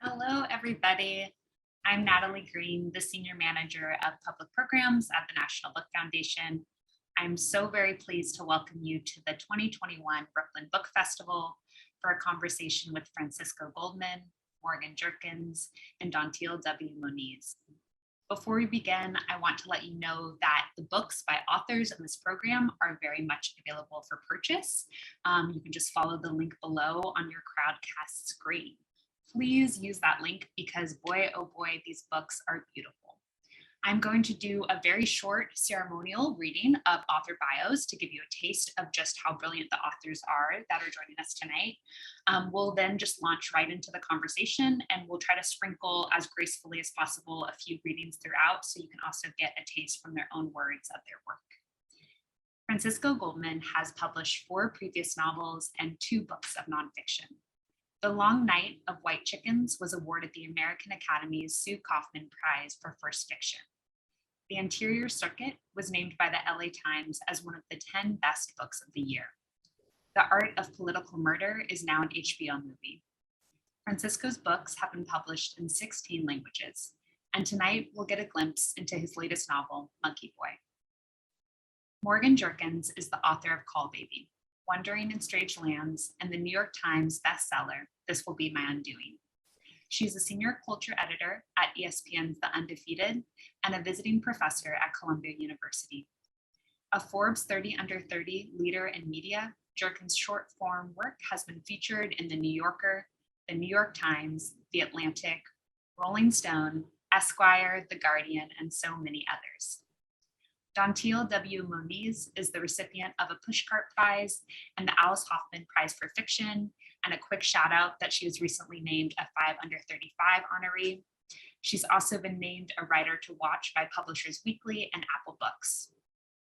Hello, everybody. I'm Natalie Green, the Senior Manager of Public Programs at the National Book Foundation. I'm so very pleased to welcome you to the 2021 Brooklyn Book Festival for a conversation with Francisco Goldman, Morgan Jerkins, and Dantiel Moniz. Before we begin, I want to let you know that the books by authors in this program are very much available for purchase. You can just follow the link below on your Crowdcast screen. Please use that link because boy, oh boy, these books are beautiful. I'm going to do a very short ceremonial reading of author bios to give you a taste of just how brilliant the authors are that are joining us tonight. We'll then just launch right into the conversation, and we'll try to sprinkle as gracefully as possible a few readings throughout so you can also get a taste from their own words of their work. Francisco Goldman has published 4 previous novels and 2 books of nonfiction. The Long Night of White Chickens was awarded the American Academy's Sue Kaufman Prize for First Fiction. The Interior Circuit was named by the LA Times as one of the 10 best books of the year. The Art of Political Murder is now an HBO movie. Francisco's books have been published in 16 languages, and tonight we'll get a glimpse into his latest novel, Monkey Boy. Morgan Jerkins is the author of Caul Baby, Wandering in Strange Lands, and the New York Times bestseller, This Will Be My Undoing. She's a senior culture editor at ESPN's The Undefeated and a visiting professor at Columbia University. A Forbes 30 Under 30 leader in media, Jerkins' short form work has been featured in The New Yorker, The New York Times, The Atlantic, Rolling Stone, Esquire, The Guardian, and so many others. Dantiel Moniz is the recipient of a Pushcart Prize and the Alice Hoffman Prize for Fiction, and a quick shout out that she was recently named a 5 Under 35 honoree. She's also been named a writer to watch by Publishers Weekly and Apple Books.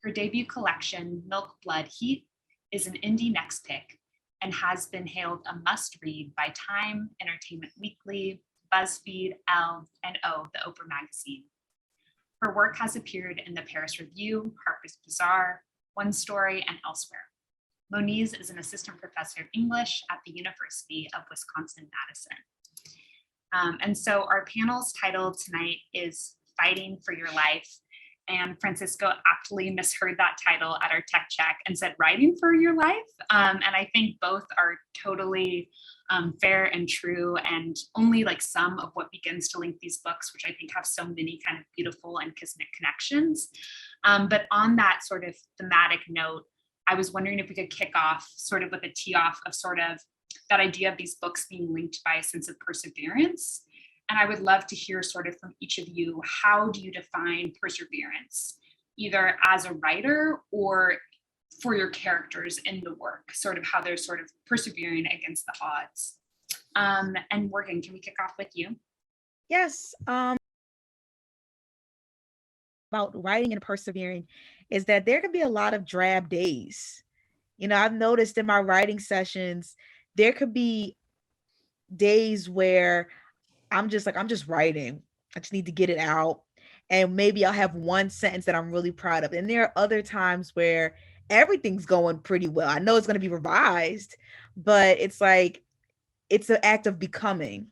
Her debut collection, Milk, Blood, Heat, is an indie next pick and has been hailed a must read by Time, Entertainment Weekly, BuzzFeed, Elle, and the Oprah magazine. Her work has appeared in the Paris Review, Harper's Bazaar, One Story, and elsewhere. Moniz is an assistant professor of English at the University of Wisconsin-Madison. And so our panel's title tonight is Fighting for Your Life. And Francisco aptly misheard that title at our tech check and said, Writing for Your Life? And I think both are totally fair and true, and only like some of what begins to link these books, which I think have so many kind of beautiful and kismet connections. But on that sort of thematic note, I was wondering if we could kick off sort of with a tee off of sort of that idea of these books being linked by a sense of perseverance. And I would love to hear sort of from each of you, how do you define perseverance, either as a writer or for your characters in the work, sort of how they're sort of persevering against the odds. And Morgan, can we kick off with you? Yes. About writing and persevering is that there can be a lot of drab days. You know, I've noticed in my writing sessions, there could be days where I'm just writing. I just need to get it out. And maybe I'll have one sentence that I'm really proud of. And there are other times where everything's going pretty well. I know it's going to be revised, but it's like, it's an act of becoming.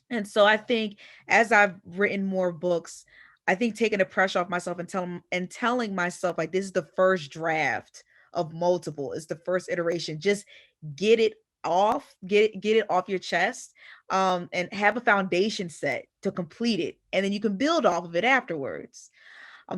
And so I think as I've written more books, I think taking the pressure off myself and telling myself like this is the first draft of multiple, it's the first iteration. Just get it off, get it off your chest, and have a foundation set to complete it, and then you can build off of it afterwards.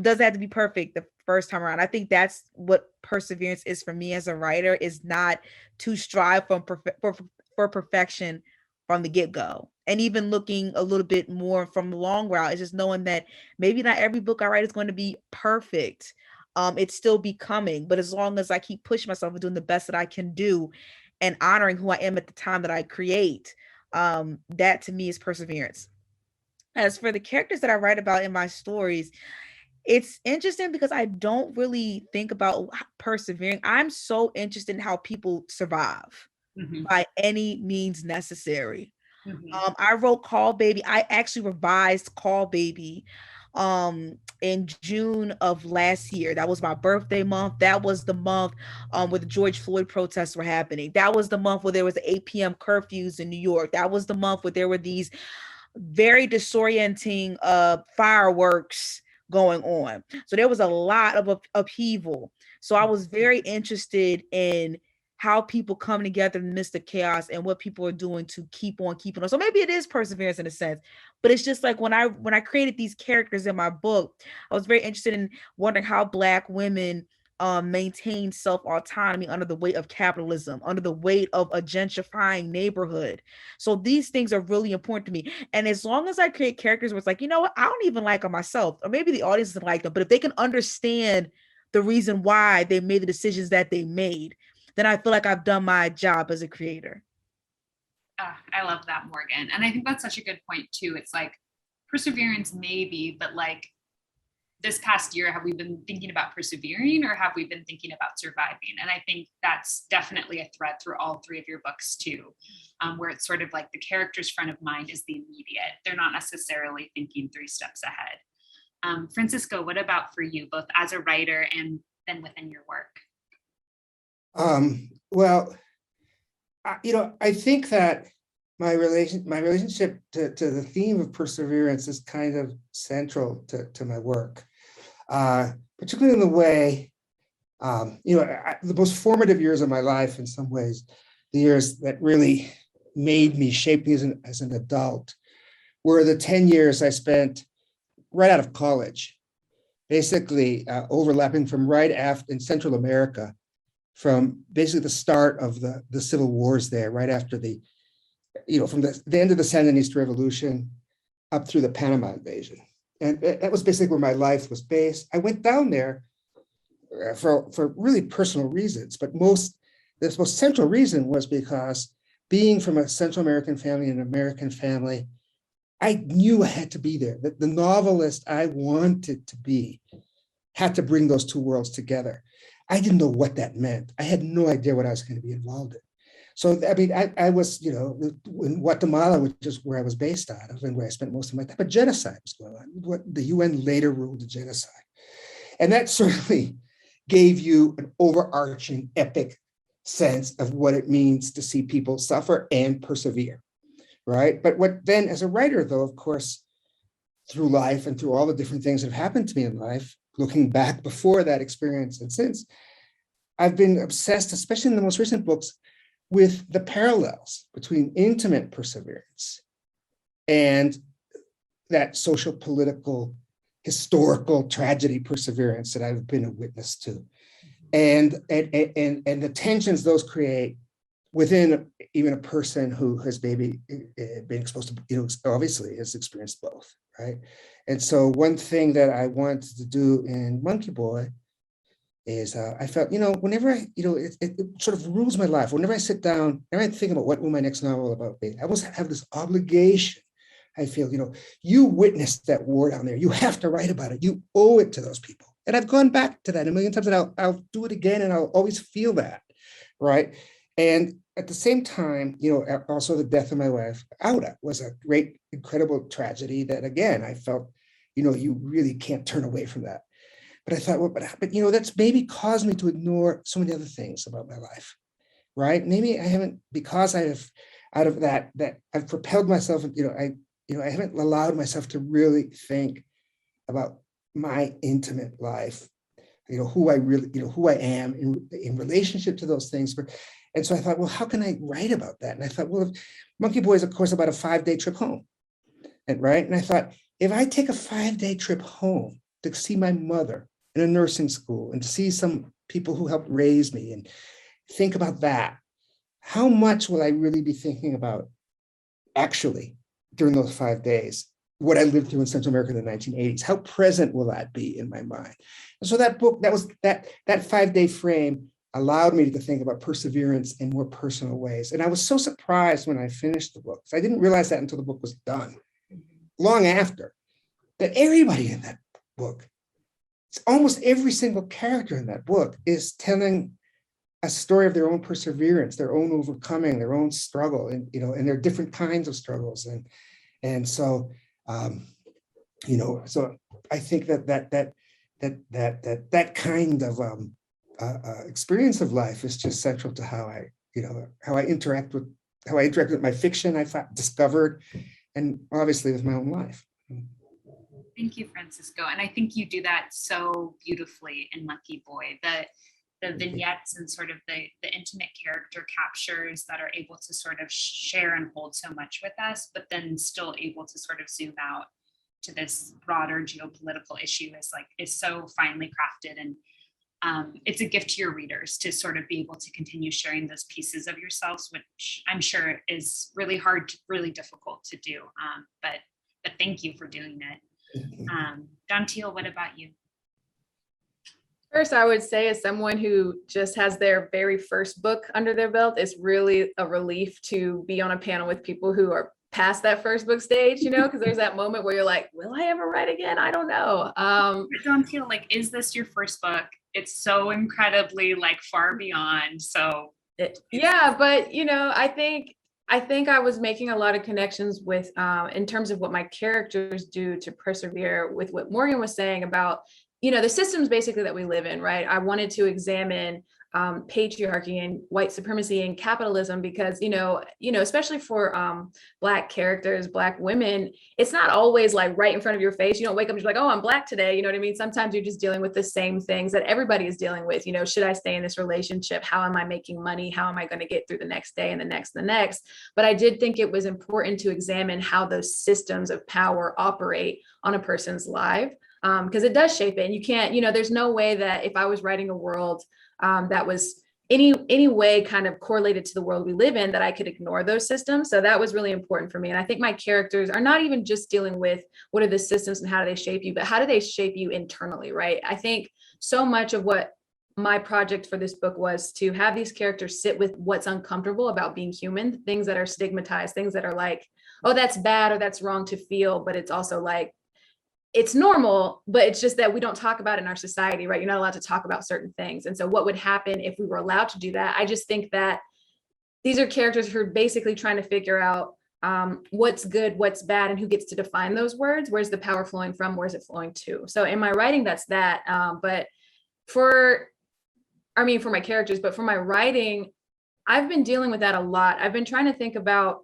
Doesn't have to be perfect the first time around. I think that's what perseverance is for me as a writer, is not to strive for perfection from the get-go. And even looking a little bit more from the long route is just knowing that maybe not every book I write is going to be perfect. It's still becoming, but as long as I keep pushing myself and doing the best that I can do and honoring who I am at the time that I create, that to me is perseverance. As for the characters that I write about in my stories, it's interesting because I don't really think about persevering. I'm so interested in how people survive by any means necessary. I wrote Caul Baby. I actually revised Caul Baby in June of last year. That was my birthday month. That was the month where the George Floyd protests were happening. That was the month where there was 8 p.m. curfews in New York. That was the month where there were these very disorienting fireworks going on. So there was a lot of upheaval. So I was very interested in how people come together in the midst of chaos and what people are doing to keep on keeping on. So maybe it is perseverance in a sense, but it's just like when I created these characters in my book, I was very interested in wondering how Black women maintain self-autonomy under the weight of capitalism, under the weight of a gentrifying neighborhood. So these things are really important to me. And as long as I create characters where it's like, you know what, I don't even like them myself, or maybe the audience doesn't like them, but if they can understand the reason why they made the decisions that they made, then I feel like I've done my job as a creator. I love that, Morgan. And I think that's such a good point too. It's like perseverance maybe, but like this past year, have we been thinking about persevering or have we been thinking about surviving? And I think that's definitely a thread through all three of your books too, where it's sort of like the character's front of mind is the immediate. They're not necessarily thinking 3 steps ahead. Francisco, what about for you, both as a writer and then within your work? Well, I think that my relationship to the theme of perseverance is kind of central to my work, particularly in the way, the most formative years of my life, in some ways, the years that really made me, shaped me as an adult, were the 10 years I spent right out of college, basically overlapping from right after in Central America, from basically the start of the civil wars there, right after from the end of the Sandinista Revolution up through the Panama invasion. And that was basically where my life was based. I went down there for really personal reasons, but the most central reason was because being from a Central American family and an American family, I knew I had to be there. That the novelist I wanted to be had to bring those two worlds together. I didn't know what that meant. I had no idea what I was going to be involved in. So, I mean, I was, in Guatemala, which is where I was based out of and where I spent most of my time, but genocide was going on. What the UN later ruled a genocide. And that certainly gave you an overarching epic sense of what it means to see people suffer and persevere, right? But what then, as a writer, though, of course, through life and through all the different things that have happened to me in life, looking back before that experience and since, I've been obsessed, especially in the most recent books, with the parallels between intimate perseverance and that social, political, historical tragedy perseverance that I've been a witness to, and the tensions those create within even a person who has maybe been exposed to, obviously has experienced both, right? And so one thing that I wanted to do in Monkey Boy is I felt, whenever it sort of rules my life. Whenever I sit down and I think about what will my next novel about be, I always have this obligation. I feel, you witnessed that war down there. You have to write about it. You owe it to those people. And I've gone back to that a million times, and I'll do it again, and I'll always feel that, right? And at the same time, also the death of my wife, Auda, was a great, incredible tragedy that, again, I felt, you really can't turn away from that. But I thought, well, but that's maybe caused me to ignore so many other things about my life, right? Maybe I haven't, because I have, out of that I've propelled myself, I haven't allowed myself to really think about my intimate life, who I really, who I am in relationship to those things. And so I thought, well, how can I write about that? And I thought, well, Monkey Boy is, of course, about a 5-day trip home, right? And I thought, if I take a 5-day trip home to see my mother in a nursing school and to see some people who helped raise me and think about that, how much will I really be thinking about actually during those 5 days, what I lived through in Central America in the 1980s? How present will that be in my mind? And so that book, that 5-day frame allowed me to think about perseverance in more personal ways. And I was so surprised when I finished the book, because I didn't realize that until the book was done, long after, that everybody in that book, almost every single character in that book, is telling a story of their own perseverance, their own overcoming, their own struggle, and and their different kinds of struggles, and so so I think that kind of experience of life is just central to how I interact with my fiction. I discovered, and obviously with my own life. Thank you, Francisco. And I think you do that so beautifully in Lucky Boy. The vignettes and sort of the intimate character captures that are able to sort of share and hold so much with us, but then still able to sort of zoom out to this broader geopolitical issue is so finely crafted. And it's a gift to your readers to sort of be able to continue sharing those pieces of yourselves, which I'm sure is really hard, really difficult to do. But thank you for doing it. Dantiel, what about you? First, I would say, as someone who just has their very first book under their belt, it's really a relief to be on a panel with people who are past that first book stage, because there's that moment where you're like, will I ever write again? I don't know. Dantiel, is this your first book? It's so incredibly far beyond. So yeah, but I think I was making a lot of connections with, in terms of what my characters do to persevere, with what Morgan was saying about, the systems basically that we live in, right? I wanted to examine patriarchy and white supremacy and capitalism because, especially for Black characters, Black women, it's not always right in front of your face. You don't wake up and you're like, oh, I'm Black today. You know what I mean? Sometimes you're just dealing with the same things that everybody is dealing with. Should I stay in this relationship? How am I making money? How am I going to get through the next day and the next? But I did think it was important to examine how those systems of power operate on a person's life. Because it does shape it. And you can't, there's no way that if I was writing a world that was any way kind of correlated to the world we live in, that I could ignore those systems. So that was really important for me. And I think my characters are not even just dealing with what are the systems and how do they shape you, but how do they shape you internally, right? I think so much of what my project for this book was to have these characters sit with what's uncomfortable about being human, things that are stigmatized, things that are like, oh, that's bad or that's wrong to feel, but it's also it's normal, but it's just that we don't talk about it in our society, right? You're not allowed to talk about certain things. And so what would happen if we were allowed to do that? I just think that these are characters who are basically trying to figure out what's good, what's bad, and who gets to define those words. Where's the power flowing from? Where's it flowing to? So in my writing, that's that. But for my characters, but for my writing, I've been dealing with that a lot. I've been trying to think about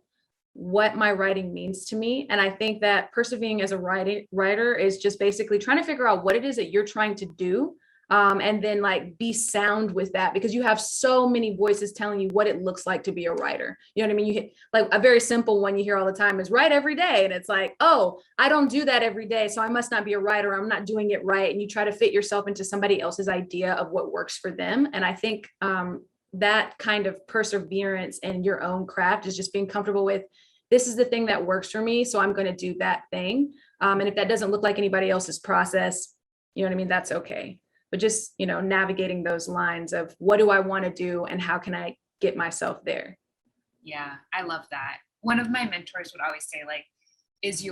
what my writing means to me. And I think that persevering as a writer is just basically trying to figure out what it is that you're trying to do. And then be sound with that, because you have so many voices telling you what it looks like to be a writer. You know what I mean? You a very simple one you hear all the time is write every day. And it's like, oh, I don't do that every day, so I must not be a writer. I'm not doing it right. And you try to fit yourself into somebody else's idea of what works for them. And I think that kind of perseverance in your own craft is just being comfortable with, this is the thing that works for me, so I'm going to do that thing. And if that doesn't look like anybody else's process, you know what I mean? That's okay. But just, navigating those lines of what do I want to do and how can I get myself there? Yeah, I love that. One of my mentors would always say, is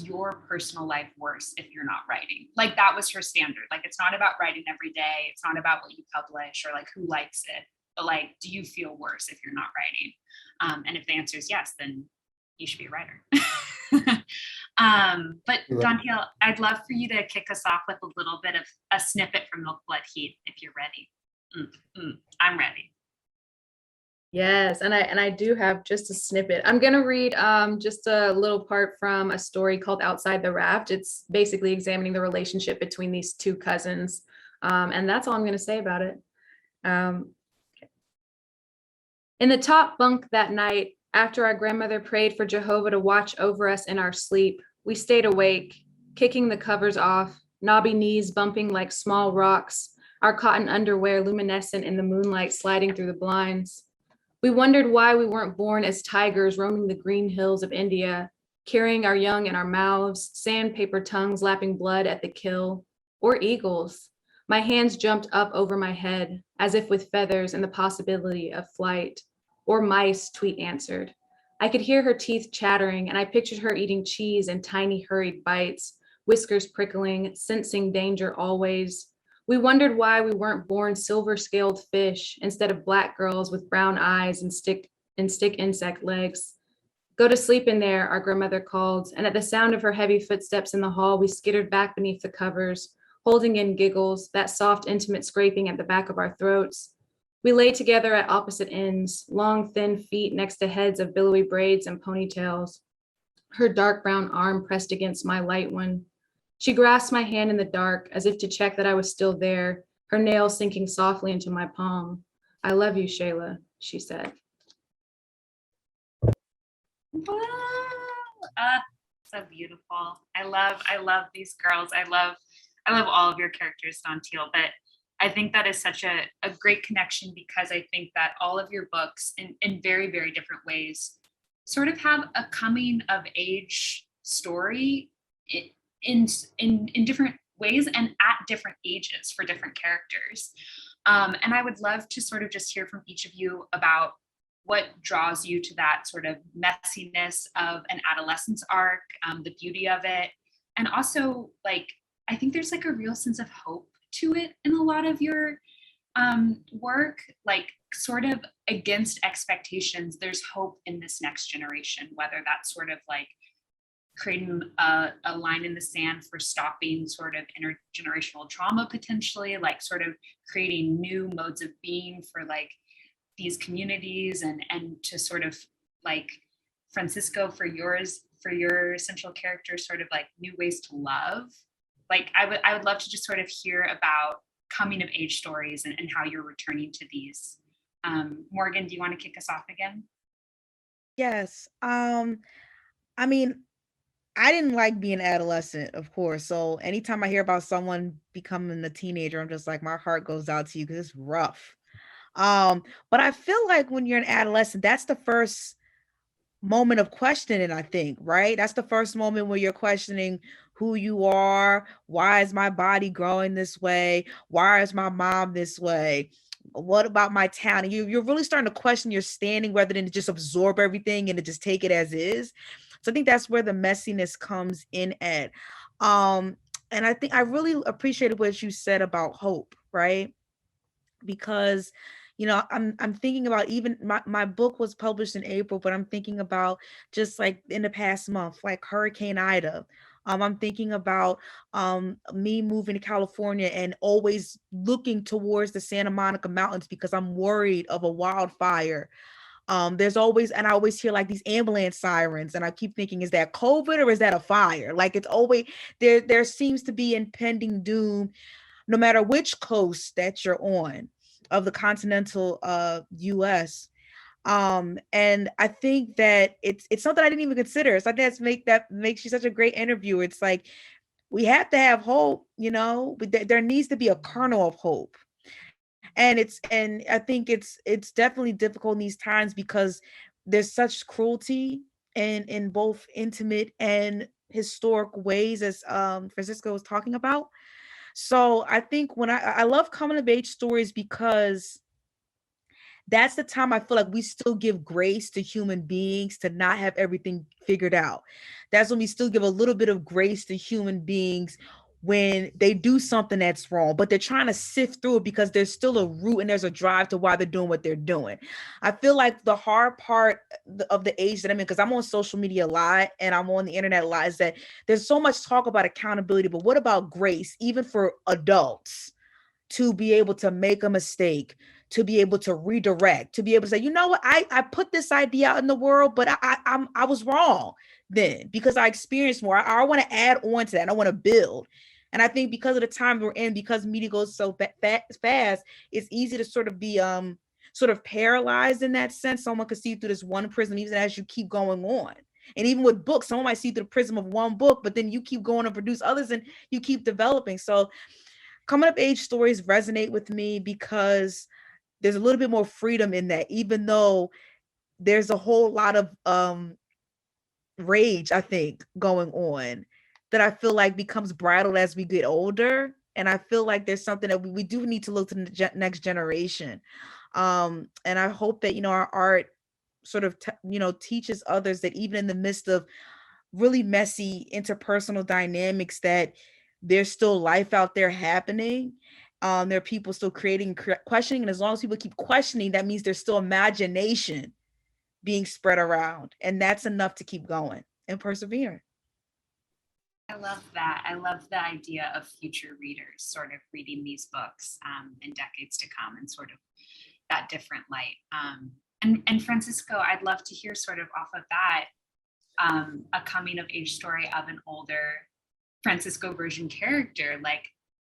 your personal life worse if you're not writing? That was her standard. It's not about writing every day. It's not about what you publish or who likes it, but do you feel worse if you're not writing? And if the answer is yes, then you should be a writer. But Dantiel, I'd love for you to kick us off with a little bit of a snippet from Milk, Blood, Heat, if you're ready. I'm ready. Yes, and I do have just a snippet. I'm gonna read just a little part from a story called Outside the Raft. It's basically examining the relationship between these two cousins, and that's all I'm gonna say about it. In the top bunk that night, after our grandmother prayed for Jehovah to watch over us in our sleep, we stayed awake, kicking the covers off, knobby knees bumping like small rocks, our cotton underwear luminescent in the moonlight sliding through the blinds. We wondered why we weren't born as tigers roaming the green hills of India, carrying our young in our mouths, sandpaper tongues lapping blood at the kill, or eagles. My hands jumped up over my head, as if with feathers and the possibility of flight. Or mice, Tweet answered. I could hear her teeth chattering, and I pictured her eating cheese in tiny, hurried bites, whiskers prickling, sensing danger always. We wondered why we weren't born silver-scaled fish instead of black girls with brown eyes and stick insect legs. "Go to sleep in there," our grandmother called, and at the sound of her heavy footsteps in the hall, we skittered back beneath the covers, holding in giggles, that soft, intimate scraping at the back of our throats. We lay together at opposite ends, long, thin feet next to heads of billowy braids and ponytails, her dark brown arm pressed against my light one. She grasped my hand in the dark, as if to check that I was still there, her nail sinking softly into my palm. "I love you, Shayla," she said. Wow. So beautiful. I love these girls. I love all of your characters, Dantiel, but I think that is such a great connection, because I think that all of your books in very, very different ways sort of have a coming of age story in different ways and at different ages for different characters. And I would love to sort of just hear from each of you about what draws you to that sort of messiness of an adolescence arc, the beauty of it. And also, like, I think there's like a real sense of hope to it in a lot of your work, like sort of against expectations. There's hope in this next generation, whether that's sort of like creating a line in the sand for stopping sort of intergenerational trauma, potentially, like sort of creating new modes of being for like these communities, and to sort of like Francisco, for your central character, sort of like new ways to love. Like I would love to just sort of hear about coming of age stories and how you're returning to these. Morgan, do you want to kick us off again? Yes. I mean, I didn't like being adolescent, of course. So anytime I hear about someone becoming a teenager, I'm just like, my heart goes out to you because it's rough. But I feel like when you're an adolescent, that's the first moment of questioning, I think, right? That's the first moment where you're questioning who you are. Why is my body growing this way? Why is my mom this way? What about my town? And you're really starting to question your standing rather than to just absorb everything and to just take it as is. So I think that's where the messiness comes in at. Um, and I think I really appreciated what you said about hope, right? Because I'm thinking about, even my book was published in April, but I'm thinking about just like in the past month, like Hurricane Ida. I'm thinking about me moving to California and always looking towards the Santa Monica Mountains because I'm worried of a wildfire. There's always, and I always hear like these ambulance sirens, and I keep thinking, is that COVID or is that a fire? Like it's always there seems to be impending doom no matter which coast that you're on of the continental US. And I think that it's something I didn't even consider. So I think that makes you such a great interviewer. It's like we have to have hope, but there needs to be a kernel of hope. And I think it's definitely difficult in these times because there's such cruelty in both intimate and historic ways, as Francisco was talking about. So I think when I love coming of age stories because that's the time I feel like we still give grace to human beings to not have everything figured out. That's when we still give a little bit of grace to human beings when they do something that's wrong, but they're trying to sift through it because there's still a root and there's a drive to why they're doing what they're doing. I feel like the hard part of the age that I'm in, because I'm on social media a lot and I'm on the internet a lot, is that there's so much talk about accountability, but what about grace, even for adults? To be able to make a mistake, to be able to redirect, to be able to say, you know what, I put this idea out in the world, but I was wrong then because I experienced more. I want to add on to that. I want to build. And I think because of the time we're in, because media goes so fast, it's easy to sort of be sort of paralyzed in that sense. Someone could see through this one prism, even as you keep going on. And even with books, someone might see through the prism of one book, but then you keep going to produce others and you keep developing. So coming of age stories resonate with me because there's a little bit more freedom in that, even though there's a whole lot of rage, I think, going on that I feel like becomes bridled as we get older. And I feel like there's something that we do need to look to the next generation. And I hope that, our art sort of, teaches others that even in the midst of really messy interpersonal dynamics, that there's still life out there happening. There are people still creating, questioning. And as long as people keep questioning, that means there's still imagination being spread around. And that's enough to keep going and persevering. I love that. I love the idea of future readers sort of reading these books in decades to come and sort of that different light. And Francisco, I'd love to hear sort of off of that a coming of age story of an older Francisco version character. Like,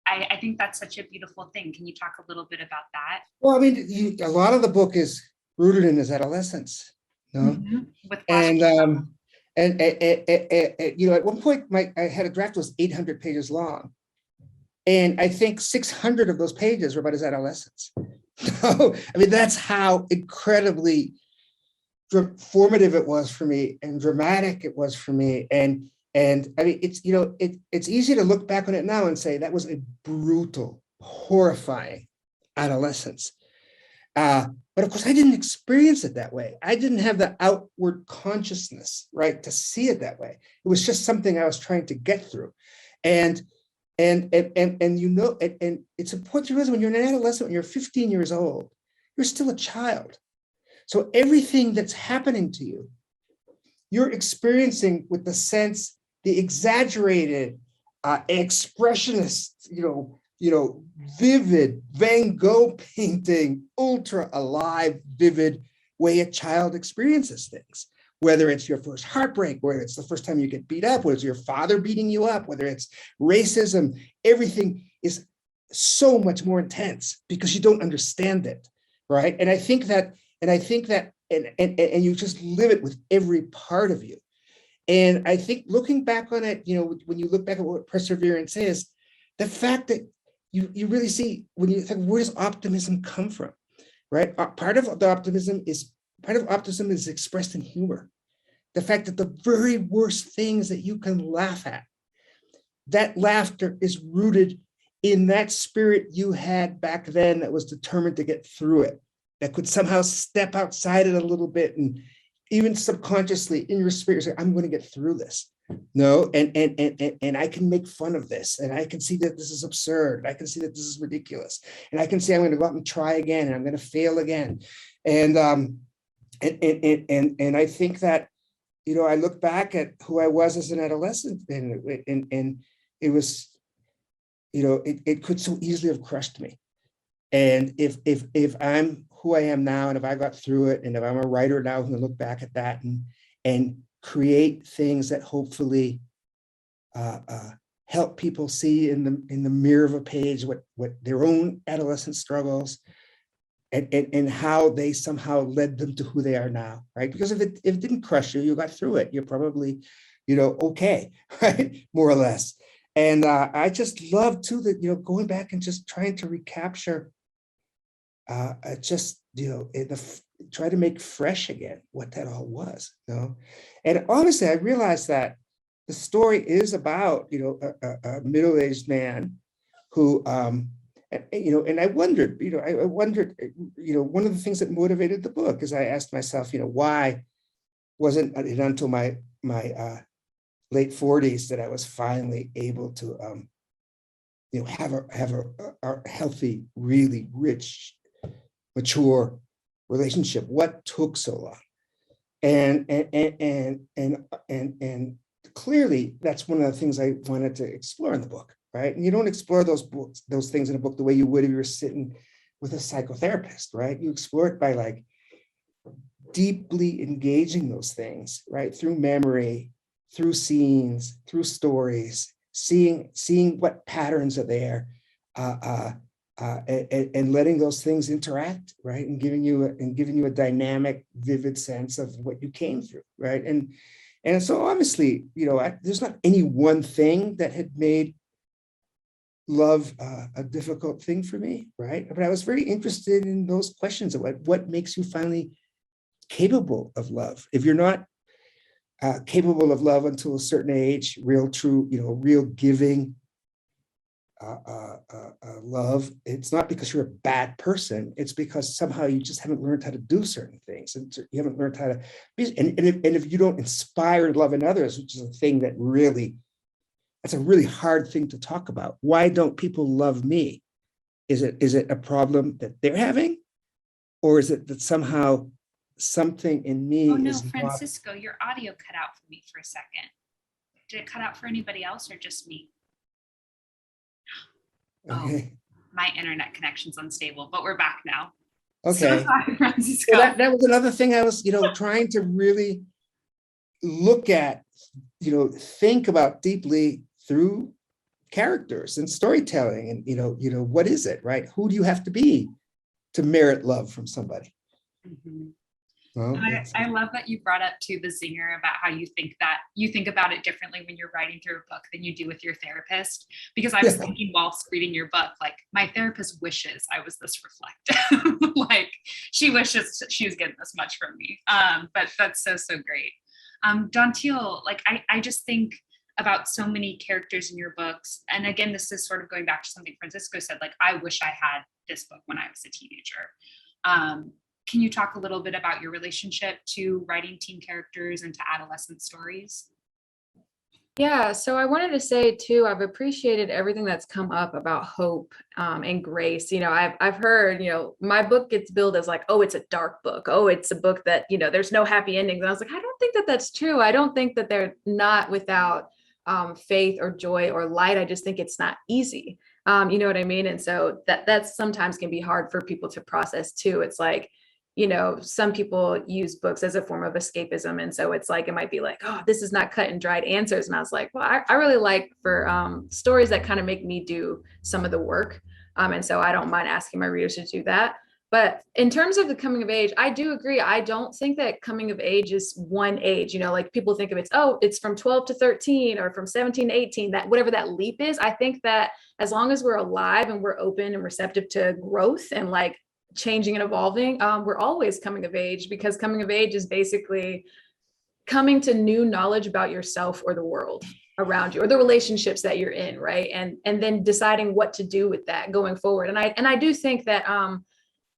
I think that's such a beautiful thing. Can you talk a little bit about that? Well, I mean, a lot of the book is rooted in his adolescence, you know? Mm-hmm. With And you know, at one point, I had a draft that was 800 pages long, and I think 600 of those pages were about his adolescence. So, I mean, that's how incredibly formative it was for me and dramatic it was for me. And I mean, it's, you know, it's easy to look back on it now and say that was a brutal, horrifying adolescence. But of course, I didn't experience it that way. I didn't have the outward consciousness, right, to see it that way. It was just something I was trying to get through. And you know, and it's important to realize when you're an adolescent, when you're 15 years old, you're still a child. So everything that's happening to you, you're experiencing with the sense, the exaggerated, expressionist, you know, vivid Van Gogh painting, ultra alive, vivid way a child experiences things. Whether it's your first heartbreak, whether it's the first time you get beat up, whether it's your father beating you up, whether it's racism, everything is so much more intense because you don't understand it, right? And I think that, and you just live it with every part of you. And I think looking back on it, you know, when you look back at what perseverance is, the fact that you really see when you think, where does optimism come from, right? Part of optimism is expressed in humor. The fact that the very worst things that you can laugh at, that laughter is rooted in that spirit you had back then that was determined to get through it, that could somehow step outside it a little bit and even subconsciously in your spirit say, I'm going to get through this. No, and I can make fun of this, and I can see that this is absurd. I can see that this is ridiculous, and I can see I'm going to go out and try again, and I'm going to fail again, and I think that, you know, I look back at who I was as an adolescent, and it was, you know, it could so easily have crushed me, and if I'm who I am now, and if I got through it, and if I'm a writer now who can look back at that and create things that hopefully help people see in the mirror of a page what their own adolescent struggles and how they somehow led them to who they are now, right? Because if it didn't crush you, you got through it, you're probably, you know, okay, right, more or less. And I just love too that, you know, going back and just trying to recapture, just, you know, try to make fresh again what that all was, you know. And honestly, I realized that the story is about, you know, a middle-aged man who, you know, and I wondered, you know, one of the things that motivated the book is I asked myself, you know, why wasn't it until my late 40s that I was finally able to, you know, have a healthy, really rich, mature relationship? What took so long? And clearly that's one of the things I wanted to explore in the book, right? And you don't explore those things in a book the way you would if you were sitting with a psychotherapist, right? You explore it by like deeply engaging those things, right? Through memory, through scenes, through stories, seeing what patterns are there, and letting those things interact, right, and giving you a dynamic, vivid sense of what you came through, right, and so obviously, you know, there's not any one thing that had made love a difficult thing for me, right, but I was very interested in those questions of what makes you finally capable of love. If you're not capable of love until a certain age, real, true, you know, real giving. Love, it's not because you're a bad person, it's because somehow you just haven't learned how to do certain things, and you haven't learned how to be, and if you don't inspire love in others, which is a thing that really, that's a really hard thing to talk about. Why don't people love me? Is it a problem that they're having, or is it that somehow something in me Oh no, is not. Francisco, your audio cut out for me for a second. Did it cut out for anybody else or just me? Okay. Oh, my internet connection's unstable, but we're back now. Okay. So sorry, Francisco. Well, that was another thing I was, trying to really look at, think about deeply through characters and storytelling, and what is it, right? Who do you have to be to merit love from somebody? Mhm. Well, I love that you brought up too the zinger about how you think about it differently when you're writing through a book than you do with your therapist. Because I was thinking whilst reading your book, like my therapist wishes I was this reflective. Like she wishes she was getting this much from me. But that's so great. Dantiel, like I just think about so many characters in your books. And again, this is sort of going back to something Francisco said, like, I wish I had this book when I was a teenager. Can you talk a little bit about your relationship to writing teen characters and to adolescent stories? Yeah, so I wanted to say too, I've appreciated everything that's come up about hope and grace. I've heard, my book gets billed as like, oh, it's a dark book. Oh, it's a book that, there's no happy endings. And I was like, I don't think that that's true. I don't think that they're not without faith or joy or light. I just think it's not easy. You know what I mean? And so that sometimes can be hard for people to process too. It's like, some people use books as a form of escapism. And so it's like, it might be like, oh, this is not cut and dried answers. And I was like, well, I really like for stories that kind of make me do some of the work. And so I don't mind asking my readers to do that. But in terms of the coming of age, I do agree. I don't think that coming of age is one age, like people think of it's from 12 to 13 or from 17 to 18, that whatever that leap is. I think that as long as we're alive and we're open and receptive to growth and like changing and evolving, we're always coming of age, because coming of age is basically coming to new knowledge about yourself or the world around you or the relationships that you're in, right? And then deciding what to do with that going forward. And I do think that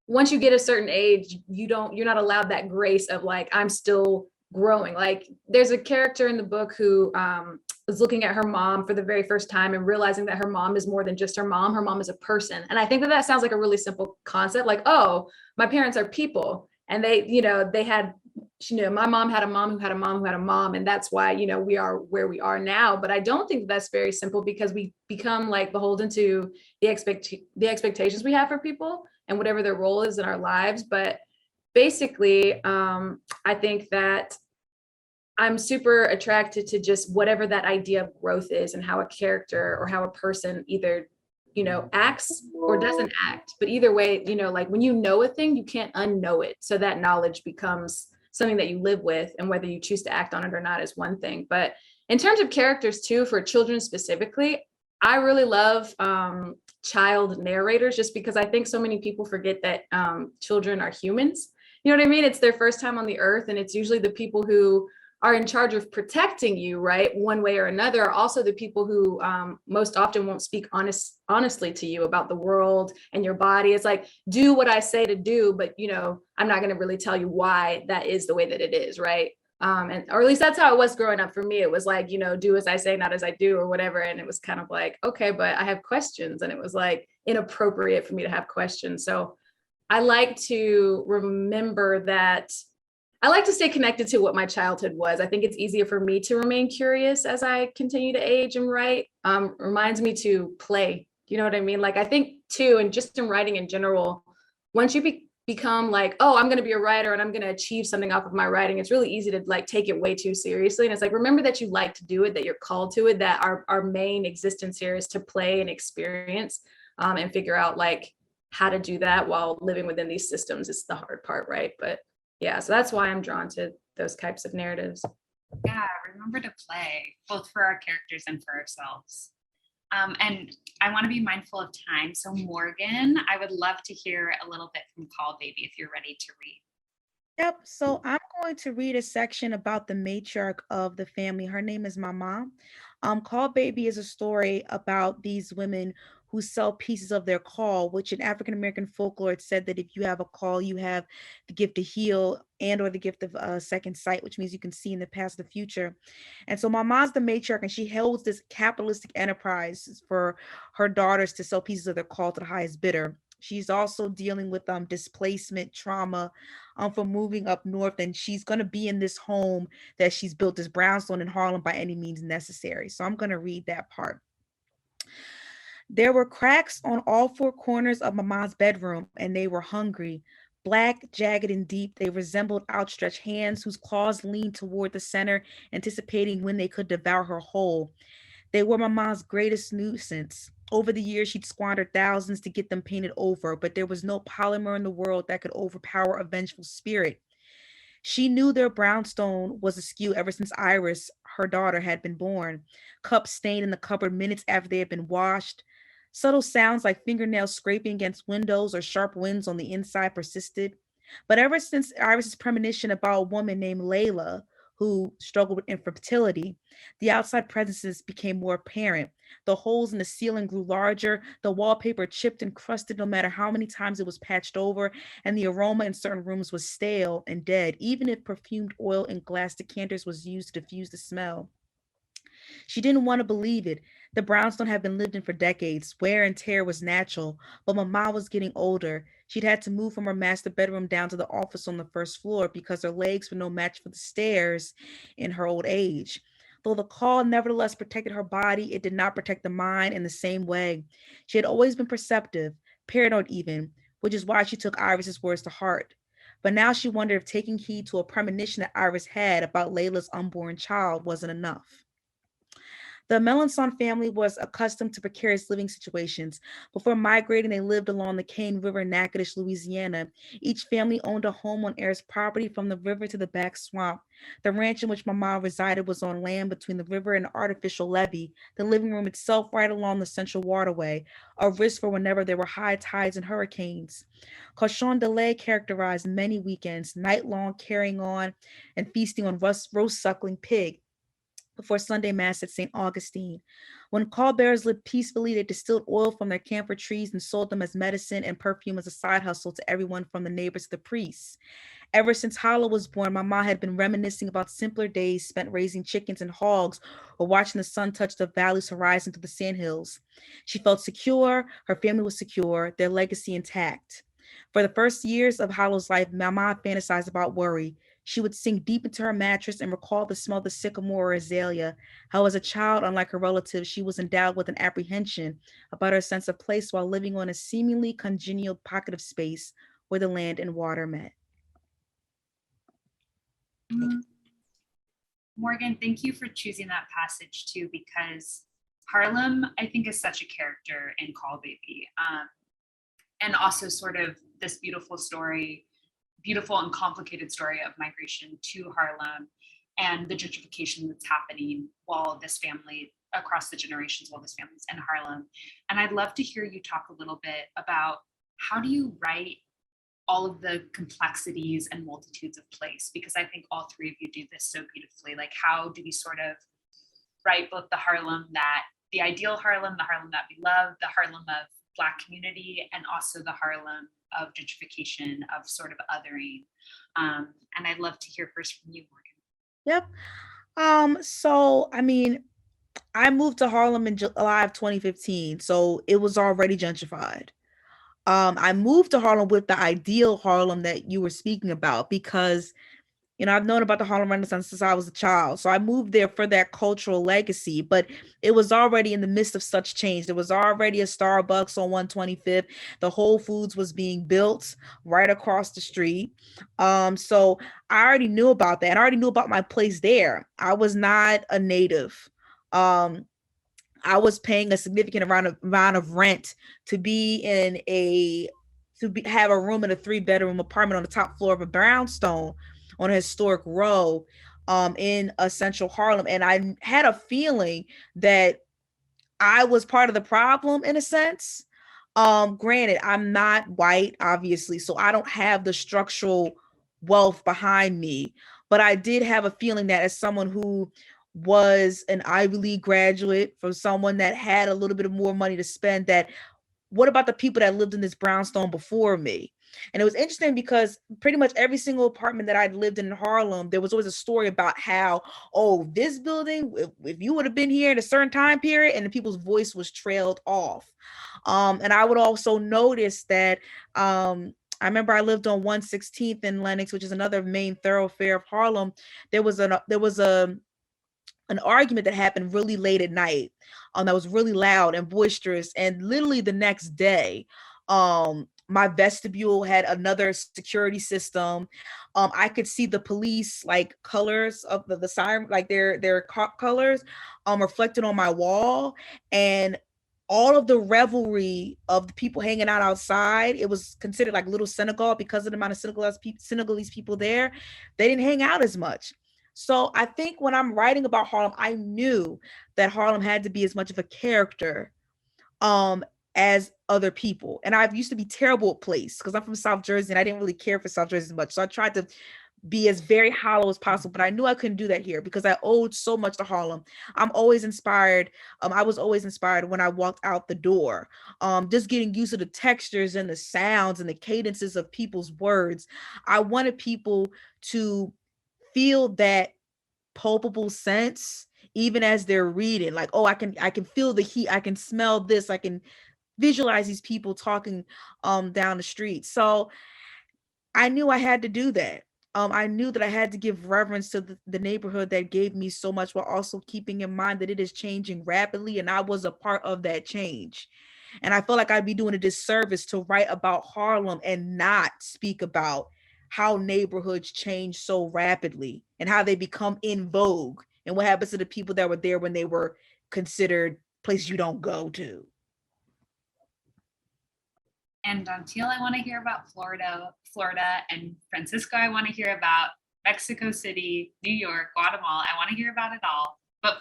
once you get a certain age, you're not allowed that grace of like, I'm still growing. Like there's a character in the book who was looking at her mom for the very first time and realizing that her mom is more than just her mom. Her mom is a person. And I think that sounds like a really simple concept. Like, oh, my parents are people. And they had, my mom had a mom who had a mom who had a mom. And that's why, we are where we are now. But I don't think that's very simple, because we become like beholden to the expectations we have for people and whatever their role is in our lives. But basically, I think that I'm super attracted to just whatever that idea of growth is and how a character or how a person either, acts or doesn't act. But either way, like when you know a thing, you can't unknow it. So that knowledge becomes something that you live with, and whether you choose to act on it or not is one thing. But in terms of characters too, for children specifically, I really love child narrators, just because I think so many people forget that children are humans. You know what I mean? It's their first time on the earth, and it's usually the people who are in charge of protecting you, right? One way or another, are also the people who most often won't speak honestly to you about the world and your body. It's like, do what I say to do, but I'm not going to really tell you why that is the way that it is, right? Or at least that's how it was growing up for me. It was like, do as I say, not as I do, or whatever. And it was kind of like, okay, but I have questions. And it was like inappropriate for me to have questions. So I like to remember that. I like to stay connected to what my childhood was. I think it's easier for me to remain curious as I continue to age and write. Reminds me to play. You know what I mean? Like I think too, and just in writing in general, once you become like, oh, I'm going to be a writer and I'm going to achieve something off of my writing, it's really easy to like take it way too seriously. And it's like, remember that you like to do it, that you're called to it, that our main existence here is to play and experience and figure out like how to do that while living within these systems. It's the hard part, right? But yeah, so that's why I'm drawn to those types of narratives. Yeah, remember to play, both for our characters and for ourselves. And I want to be mindful of time. So Morgan, I would love to hear a little bit from Caul Baby if you're ready to read. Yep. So I'm going to read a section about the matriarch of the family. Her name is Mama. Caul Baby is a story about these women who sell pieces of their call, which in African American folklore, it said that if you have a call, you have the gift to heal and or the gift of second sight, which means you can see in the past, the future. And so Mama's the matriarch, and she holds this capitalistic enterprise for her daughters to sell pieces of their call to the highest bidder. She's also dealing with displacement trauma from moving up north, and she's going to be in this home that she's built, this brownstone in Harlem, by any means necessary. So I'm going to read that part. There were cracks on all four corners of Mama's bedroom, and they were hungry. Black, jagged, and deep, they resembled outstretched hands whose claws leaned toward the center, anticipating when they could devour her whole. They were Mama's greatest nuisance. Over the years, she'd squandered thousands to get them painted over, but there was no polymer in the world that could overpower a vengeful spirit. She knew their brownstone was askew ever since Iris, her daughter, had been born. Cups stained in the cupboard minutes after they had been washed. Subtle sounds like fingernails scraping against windows or sharp winds on the inside persisted. But ever since Iris's premonition about a woman named Layla, who struggled with infertility, the outside presences became more apparent. The holes in the ceiling grew larger, the wallpaper chipped and crusted no matter how many times it was patched over, and the aroma in certain rooms was stale and dead, even if perfumed oil in glass decanters was used to diffuse the smell. She didn't want to believe it. The brownstone had been lived in for decades. Wear and tear was natural, but Mama was getting older. She'd had to move from her master bedroom down to the office on the first floor because her legs were no match for the stairs in her old age. Though the call nevertheless protected her body, it did not protect the mind in the same way. She had always been perceptive, paranoid even, which is why she took Iris's words to heart. But now she wondered if taking heed to a premonition that Iris had about Layla's unborn child wasn't enough. The Melanson family was accustomed to precarious living situations. Before migrating, they lived along the Cane River in Natchitoches, Louisiana. Each family owned a home on heirs' property from the river to the back swamp. The ranch in which Mama resided was on land between the river and an artificial levee, the living room itself right along the central waterway, a risk for whenever there were high tides and hurricanes. Cochon de lait characterized many weekends, night-long carrying on and feasting on roast suckling pig before Sunday Mass at St. Augustine. When Caul bearers lived peacefully, they distilled oil from their camphor trees and sold them as medicine and perfume as a side hustle to everyone from the neighbors to the priests. Ever since Hala was born, Mama had been reminiscing about simpler days spent raising chickens and hogs or watching the sun touch the valley's horizon to the sandhills. She felt secure, her family was secure, their legacy intact. For the first years of Hala's life, Mama fantasized about worry. She would sink deep into her mattress and recall the smell of the sycamore or azalea. How, as a child, unlike her relatives, she was endowed with an apprehension about her sense of place while living on a seemingly congenial pocket of space where the land and water met. Morgan, thank you for choosing that passage too, because Harlem, I think, is such a character in Caul Baby. And also sort of this beautiful and complicated story of migration to Harlem and the gentrification that's happening while this family, across the generations, while this family's in Harlem. And I'd love to hear you talk a little bit about how do you write all of the complexities and multitudes of place? Because I think all three of you do this so beautifully. Like, how do we sort of write both the ideal Harlem, the Harlem that we love, the Harlem of Black community, and also the Harlem of gentrification, of sort of othering. And I'd love to hear first from you, Morgan. Yep. So I mean, I moved to Harlem in July of 2015, so it was already gentrified. I moved to Harlem with the ideal Harlem that you were speaking about because I've known about the Harlem Renaissance since I was a child. So I moved there for that cultural legacy, but it was already in the midst of such change. There was already a Starbucks on 125th. The Whole Foods was being built right across the street. So I already knew about that. And I already knew about my place there. I was not a native. I was paying a significant amount of rent to have a room in a 3-bedroom apartment on the top floor of a brownstone on a historic row in central Harlem. And I had a feeling that I was part of the problem in a sense. Granted, I'm not white, obviously, so I don't have the structural wealth behind me, but I did have a feeling that as someone who was an Ivy League graduate, from someone that had a little bit of more money to spend, that what about the people that lived in this brownstone before me? And it was interesting because pretty much every single apartment that I'd lived in Harlem, there was always a story about how, oh, this building, if you would have been here at a certain time period, and the people's voice was trailed off. And I would also notice that I remember I lived on 116th in Lenox, which is another main thoroughfare of Harlem. There was an argument that happened really late at night, that was really loud and boisterous. And literally the next day, my vestibule had another security system. I could see the police like colors of the siren, like their cop colors, reflected on my wall. And all of the revelry of the people hanging out outside, it was considered like little synagogue because of the amount of Senegalese people there. They didn't hang out as much. So I think when I'm writing about Harlem, I knew that Harlem had to be as much of a character as other people. And I used to be terrible at place because I'm from South Jersey and I didn't really care for South Jersey as much. So I tried to be as very hollow as possible, but I knew I couldn't do that here because I owed so much to Harlem. I'm always inspired. I was always inspired when I walked out the door. Just getting used to the textures and the sounds and the cadences of people's words. I wanted people to feel that palpable sense even as they're reading, like, oh, I can feel the heat, I can smell this, I can visualize these people talking down the street. So I knew I had to do that. I knew that I had to give reverence to the neighborhood that gave me so much, while also keeping in mind that it is changing rapidly and I was a part of that change. And I feel like I'd be doing a disservice to write about Harlem and not speak about how neighborhoods change so rapidly and how they become in vogue and what happens to the people that were there when they were considered places you don't go to. And Dantiel, I want to hear about Florida, and Francisco, I want to hear about Mexico City, New York, Guatemala. I want to hear about it all. But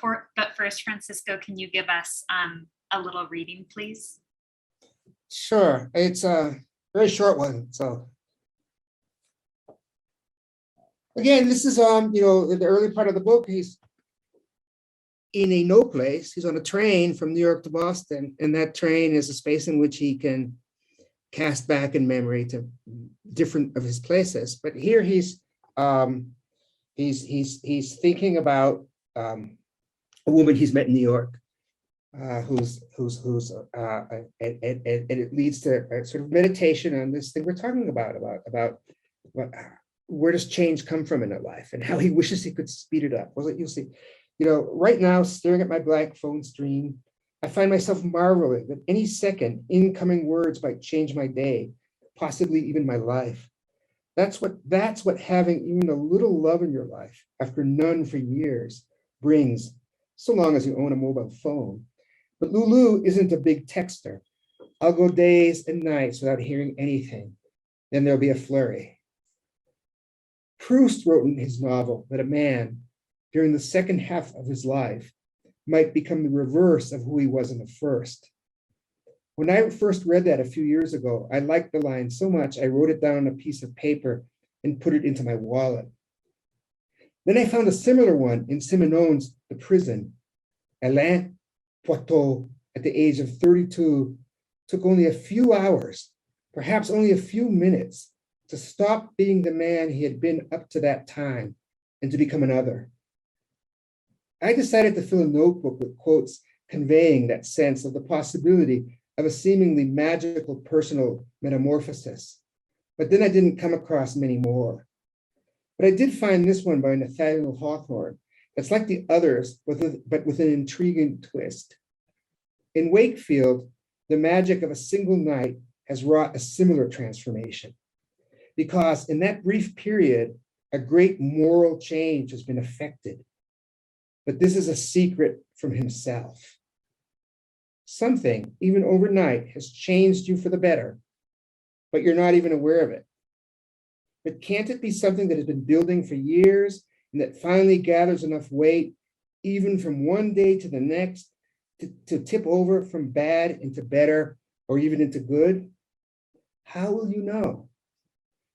first, Francisco, can you give us a little reading, please? Sure. It's a very short one. So again, this is in the early part of the book. He's in a no place. He's on a train from New York to Boston, and that train is a space in which he can cast back in memory to different of his places. But here he's thinking about a woman he's met in New York, and it leads to a sort of meditation on this thing we're talking about where does change come from in her life and how he wishes he could speed it up. Well, you'll see, right now, staring at my blank phone screen, I find myself marveling that any second incoming words might change my day, possibly even my life. That's what having even a little love in your life after none for years brings, so long as you own a mobile phone. But Lulu isn't a big texter. I'll go days and nights without hearing anything. Then there'll be a flurry. Proust wrote in his novel that a man, during the second half of his life, might become the reverse of who he was in the first. When I first read that a few years ago, I liked the line so much I wrote it down on a piece of paper and put it into my wallet. Then I found a similar one in Simenon's The Prison. Alain Poitou, at the age of 32, took only a few hours, perhaps only a few minutes, to stop being the man he had been up to that time and to become another. I decided to fill a notebook with quotes conveying that sense of the possibility of a seemingly magical personal metamorphosis. But then I didn't come across many more. But I did find this one by Nathaniel Hawthorne that's like the others, but with an intriguing twist. In Wakefield, the magic of a single night has wrought a similar transformation, because in that brief period, a great moral change has been effected. But this is a secret from himself. Something, even overnight, has changed you for the better, but you're not even aware of it. But can't it be something that has been building for years and that finally gathers enough weight, even from one day to the next, to tip over from bad into better or even into good? How will you know?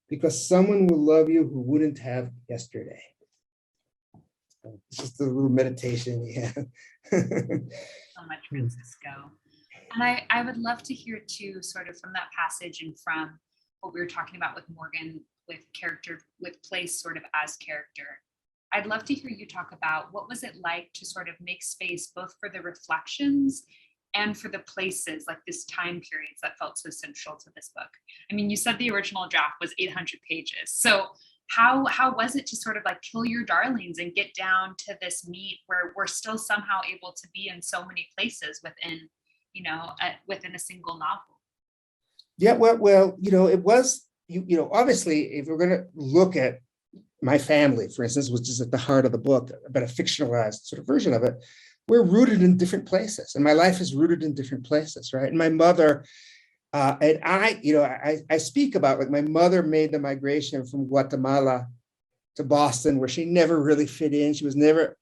Because someone will love you who wouldn't have yesterday. It's just a little meditation, yeah. So much, Francisco. And I would love to hear too, sort of from that passage and from what we were talking about with Morgan, with character, with place sort of as character. I'd love to hear you talk about what was it like to sort of make space both for the reflections and for the places, like this time periods that felt so central to this book. I mean, you said the original draft was 800 pages. So how was it to sort of like kill your darlings and get down to this meat where we're still somehow able to be in so many places within, within a single novel? Yeah, well, it was, obviously, if we're going to look at my family, for instance, which is at the heart of the book, but a fictionalized sort of version of it, we're rooted in different places, and my life is rooted in different places, right? And my mother and I speak about, like, my mother made the migration from Guatemala to Boston, where she never really fit in. She was never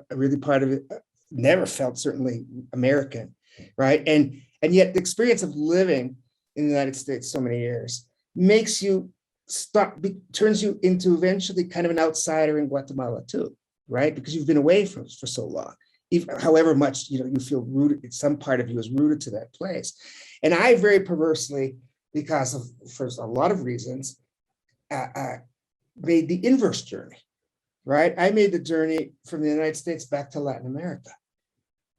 really part of it. Never felt certainly American, right? And yet the experience of living in the United States so many years makes you turns you into eventually kind of an outsider in Guatemala too, right? Because you've been away for so long. However much you feel rooted, some part of you is rooted to that place. And I very perversely, because of, for a lot of reasons, made the inverse journey, right? I made the journey from the United States back to Latin America,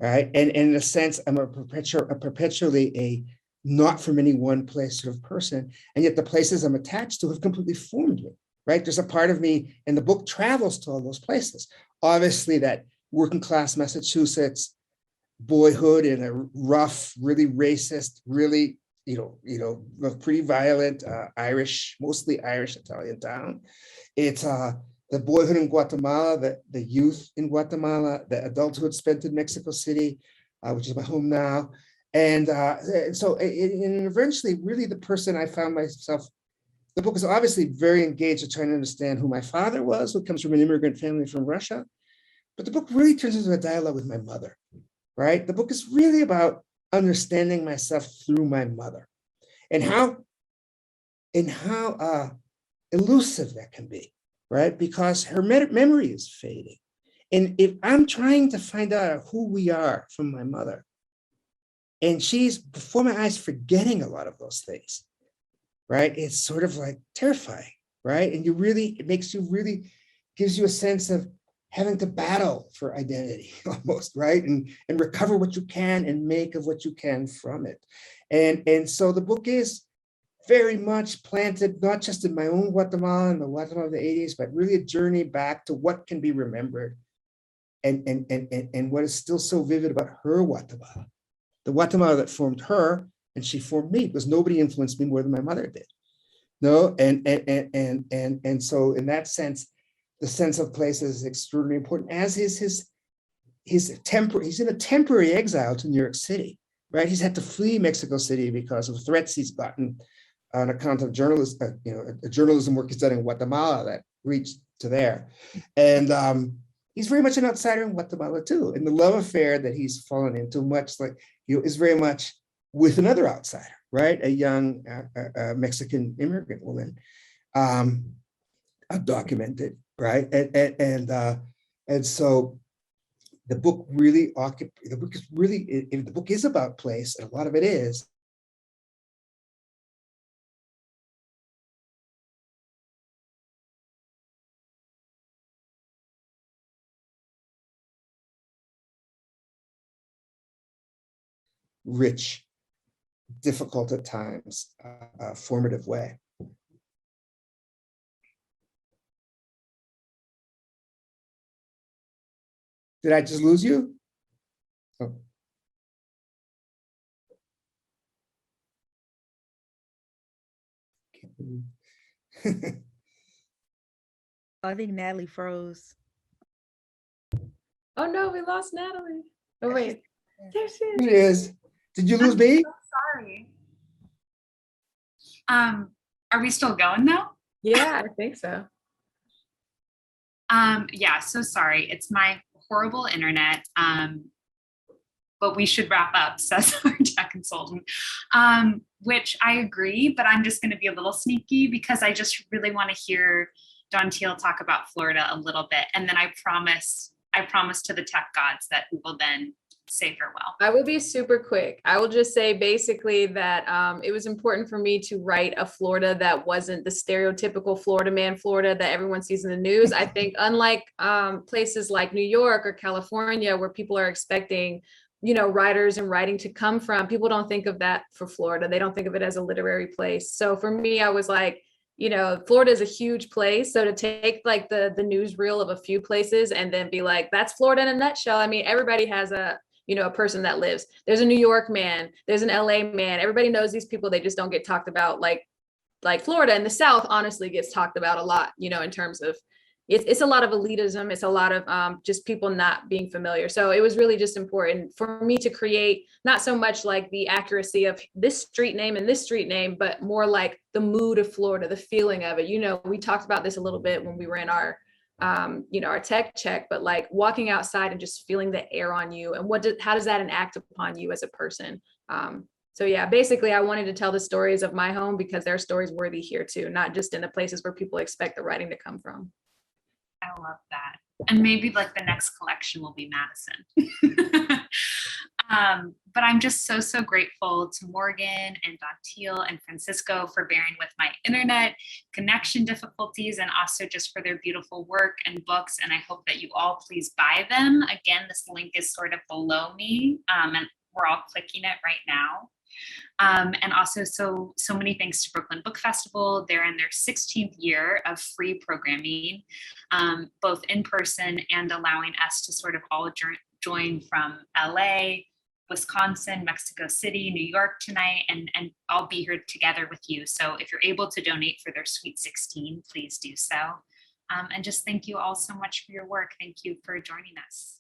right? And in a sense, I'm perpetually a not from any one place sort of person, and yet the places I'm attached to have completely formed me, right? There's a part of me, and the book travels to all those places. Obviously, that working class Massachusetts boyhood in a rough, really racist, really, pretty violent Irish, mostly Irish Italian town. It's the boyhood in Guatemala, the youth in Guatemala, the adulthood spent in Mexico City, which is my home now. And so eventually, really the person I found myself, the book is obviously very engaged at trying to understand who my father was, who comes from an immigrant family from Russia. But the book really turns into a dialogue with my mother, right? The book is really about understanding myself through my mother, and how elusive that can be, right? Because her memory is fading. And if I'm trying to find out who we are from my mother, and she's before my eyes forgetting a lot of those things, right? It's sort of like terrifying, right? And it gives you a sense of having to battle for identity almost, right? And recover what you can and make of what you can from it. And so the book is very much planted, not just in my own Guatemala and the Guatemala of the 80s, but really a journey back to what can be remembered and what is still so vivid about her Guatemala. The Guatemala that formed her, and she formed me, because nobody influenced me more than my mother did. No, and so in that sense, the sense of place is extraordinarily important, as is he's in a temporary exile to New York City, right? He's had to flee Mexico City because of threats he's gotten on account of journalism work he's done in Guatemala that reached to there. And he's very much an outsider in Guatemala too. And the love affair that he's fallen into, much like is very much with another outsider, right? A young Mexican immigrant woman, documented, right? And so the book is about place, and a lot of it is. Rich, difficult at times, formative way. Did I just lose you? Oh. I think Natalie froze. Oh no, we lost Natalie. Oh wait, there she is. It is. Did you lose me? Sorry. Are we still going now? Yeah, I think so. Yeah, so sorry. It's my horrible internet. But we should wrap up, says our tech consultant. Which I agree, but I'm just going to be a little sneaky because I just really want to hear Dantiel talk about Florida a little bit. And then I promise to the tech gods that we will then say farewell. I will be super quick. I will just say basically that it was important for me to write a Florida that wasn't the stereotypical Florida man Florida that everyone sees in the news. I think unlike places like New York or California, where people are expecting, you know, writers and writing to come from, people don't think of that for Florida. They don't think of it as a literary place. So for me, I was like, you know, Florida is a huge place. So to take like the newsreel of a few places and then be like, that's Florida in a nutshell. I mean, everybody has a, you know, a person that lives. There's a New York man, there's an LA man. Everybody knows these people. They just don't get talked about like Florida. And the South honestly gets talked about a lot, you know, in terms of it's a lot of elitism. It's a lot of just people not being familiar. So it was really just important for me to create not so much like the accuracy of this street name and this street name, but more like the mood of Florida, the feeling of it. You know, we talked about this a little bit when we were in our you know, our tech check, but like walking outside and just feeling the air on you and how does that enact upon you as a person? So yeah, basically I wanted to tell the stories of my home because there are stories worthy here too, not just in the places where people expect the writing to come from. I love that. And maybe like the next collection will be Madison. But I'm just so grateful to Morgan and Dantiel and Francisco for bearing with my internet connection difficulties and also just for their beautiful work and books. And I hope that you all please buy them. Again, this link is sort of below me and we're all clicking it right now. And also so many thanks to Brooklyn Book Festival. They're in their 16th year of free programming, both in person and allowing us to sort of all join from LA, Wisconsin, Mexico City, New York tonight, and I'll be here together with you. So if you're able to donate for their Sweet 16, please do so. And just thank you all so much for your work. Thank you for joining us.